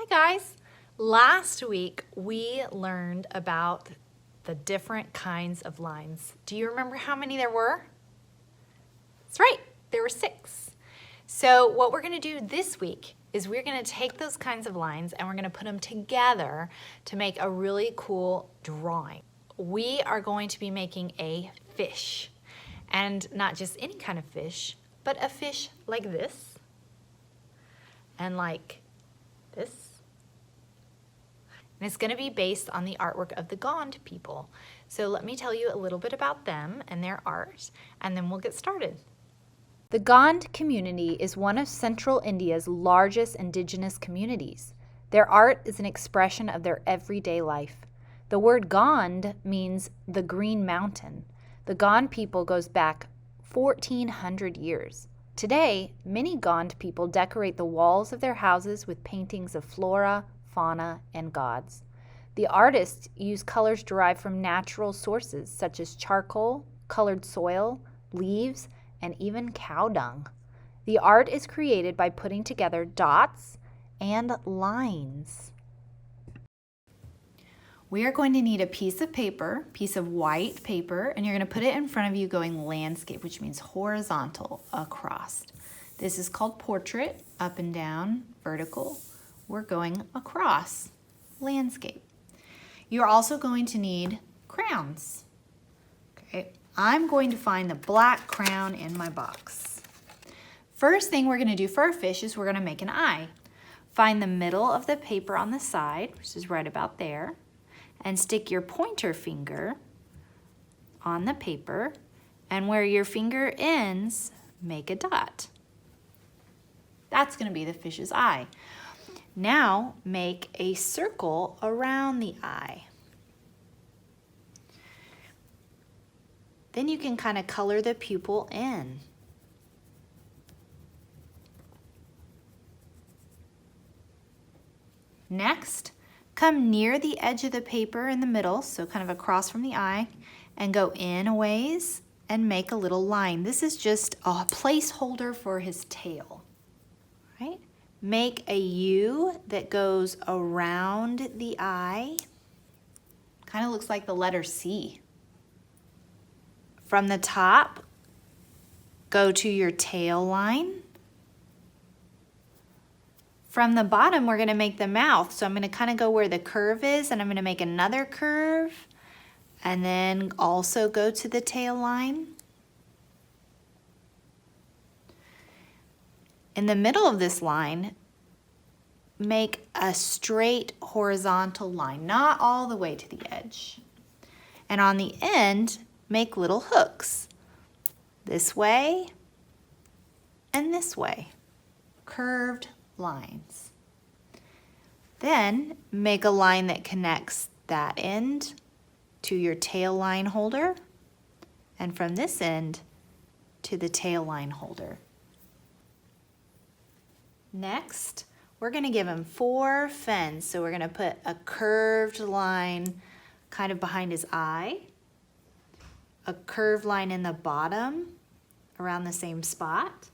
Hi guys! Last week we learned about the different kinds of lines. Do you remember how many there were? That's right, there were 6. So what we're going to do this week is we're going to take those kinds of lines and we're going to put them together to make a really cool drawing. We are going to be making a fish, and not just any kind of fish, but a fish like this and like this. And it's going to be based on the artwork of the Gond people. So let me tell you a little bit about them and their art, and then we'll get started. The Gond community is one of central India's largest indigenous communities. Their art is an expression of their everyday life. The word Gond means the Green Mountain. The Gond people goes back 1,400 years. Today, many Gond people decorate the walls of their houses with paintings of flora, fauna, and gods. The artists use colors derived from natural sources such as charcoal, colored soil, leaves, and even cow dung. The art is created by putting together dots and lines. We are going to need a piece of paper, piece of white paper, and you're going to put it in front of you going landscape, which means horizontal, across. This is called portrait, up and down, vertical. We're going across, landscape. You're also going to need crayons. Okay, I'm going to find the black crayon in my box. First thing we're going to do for our fish is we're going to make an eye. Find the middle of the paper on the side, which is right about there, and stick your pointer finger on the paper, and where your finger ends, make a dot. That's going to be the fish's eye. Now make a circle around the eye. Then you can kind of color the pupil in. Next, come near the edge of the paper in the middle, so kind of across from the eye, and go in a ways and make a little line. This is just a placeholder for his tail, right? Make a U that goes around the eye. Kind of looks like the letter C. From the top, go to your tail line. From the bottom, we're going to make the mouth. So I'm going to kind of go where the curve is, and I'm going to make another curve, and then also go to the tail line. In the middle of this line, make a straight horizontal line, not all the way to the edge. And on the end, make little hooks. This way and this way. Curved lines. Then make a line that connects that end to your tail line holder, and from this end to the tail line holder. Next, we're going to give him 4 fins. So we're going to put a curved line kind of behind his eye, a curved line in the bottom around the same spot.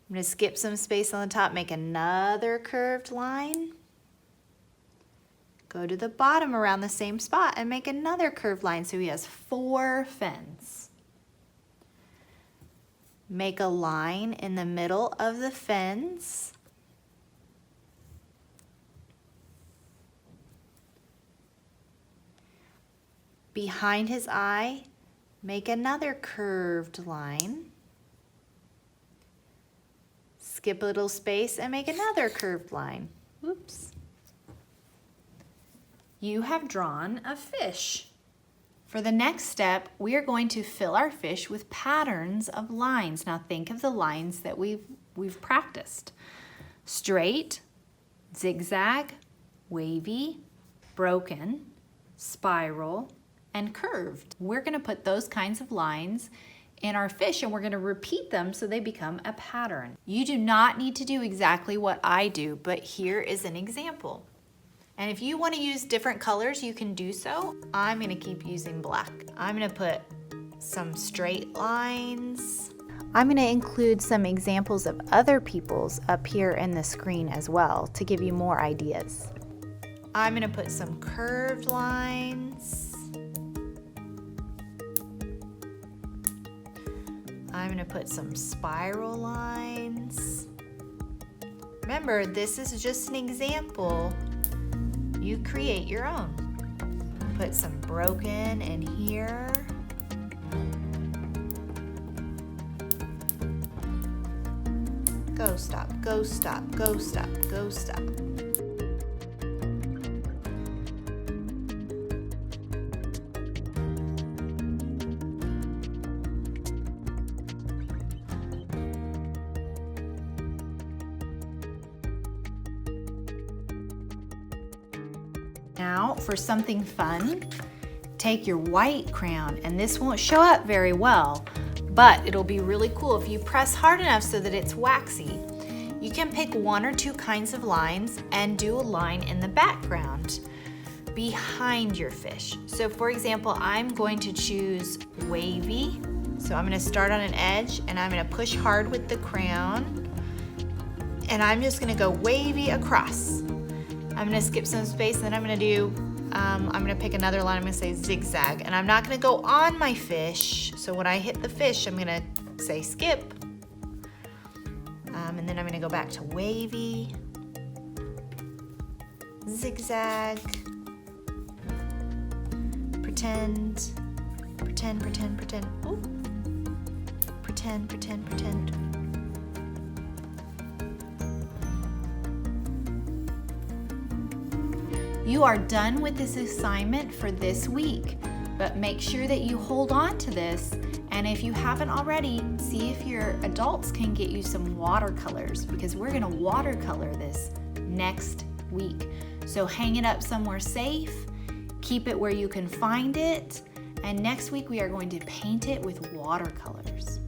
I'm going to skip some space on the top, make another curved line. Go to the bottom around the same spot and make another curved line so he has 4 fins. Make a line in the middle of the fins. Behind his eye, make another curved line. Skip a little space and make another curved line. Oops. You have drawn a fish. For the next step, we are going to fill our fish with patterns of lines. Now think of the lines that we've practiced. Straight, zigzag, wavy, broken, spiral, and curved. We're going to put those kinds of lines in our fish, and we're going to repeat them so they become a pattern. You do not need to do exactly what I do, but here is an example. And if you want to use different colors, you can do so. I'm going to keep using black. I'm going to put some straight lines I'm going to include some examples of other people's up here in the screen as well to give you more ideas. I'm going to put some curved lines. I'm going to put some spiral lines. Remember, this is just an example. You create your own. Put some broken in here. Go, stop, go, stop, go, stop, go, stop. Now, for something fun, take your white crayon, and this won't show up very well, but it'll be really cool if you press hard enough so that it's waxy. You can pick 1 or 2 kinds of lines and do a line in the background behind your fish. So for example, I'm going to choose wavy. So I'm going to start on an edge and I'm going to push hard with the crayon, and I'm just going to go wavy across. I'm going to skip some space, and then I'm going to do, I'm going to pick another line. I'm going to say zigzag, and I'm not going to go on my fish. So when I hit the fish, I'm going to say skip. And then I'm going to go back to wavy, zigzag, pretend, pretend, pretend, pretend, ooh, pretend, pretend, pretend. You are done with this assignment for this week, but make sure that you hold on to this, and if you haven't already, see if your adults can get you some watercolors, because we're going to watercolor this next week. So hang it up somewhere safe, keep it where you can find it, and next week we are going to paint it with watercolors.